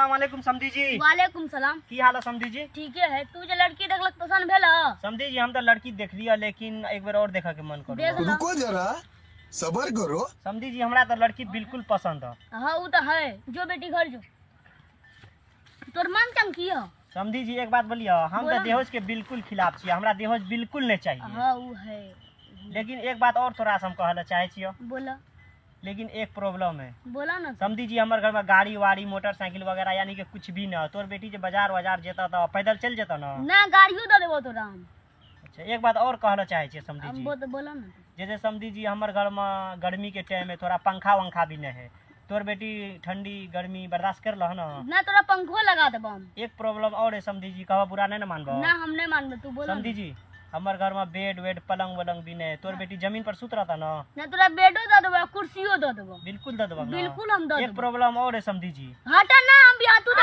अस्सलाम वालेकुम समधी जी। वालेकुम सलाम। की हाल है समधी जी? ठीक है। तू जो लड़की देखलक पसंद भेल ह? समधी जी हम तो लड़की देख लिया लेकिन एक बार और देखा के मन देख करो। लो। रुको जरा सबर करो। समधी जी हमरा तो लड़की बिल्कुल पसंद है। हाँ वो तो है। जो बेटी घर जो तोर मांग चांग की है? समधी जी एक बात बोलिए, हम बोला तो ना। दहेज के बिल्कुल खिलाफ छियै, हमरा दहेज बिल्कुल नहीं चाहिए। हाँ वो है। लेकिन एक बात और थोड़ा सा हम कहना चाहे छियै, बोला लेकिन एक प्रॉब्लम है। बोला ना। समधी जी हमारे घर में गाड़ी वाड़ी मोटरसाइकिल वगैरह यानी कि कुछ भी ना। तोर बेटी जो बाजार वाजार जेता तो पैदल चल जेता ना। ना गाड़ियों दे देबो तोरा हम। अच्छा एक बात और कहना चाहे छियै समधी जी, वो तो बोला ना। जैसे समधी जी हमारे घर में गर्मी के टाइम में थोड़ा पंखा वंखा भी नहीं है। तोर बेटी ठंडी गर्मी बर्दाश्त कर लह ना। ना तोरा पंखो लगा देबो हम। एक प्रॉब्लम और है समधी जी, कहवा बुरा नहीं ना मानबो। ना हम नहीं मानबे, तू बोला समधी जी हमारे घर में बेड वेड पलंग वलंग भी नहीं है। तोर बेटी जमीन पर सुत रहता ना। ना तोरा बेडो दे देबो, कुर्सियों दे देबो। बिल्कुल दे देबो ना। बिल्कुल हम दे एक देबो। प्रॉब्लम और है समधी जी। हटा ना हम भी तू तो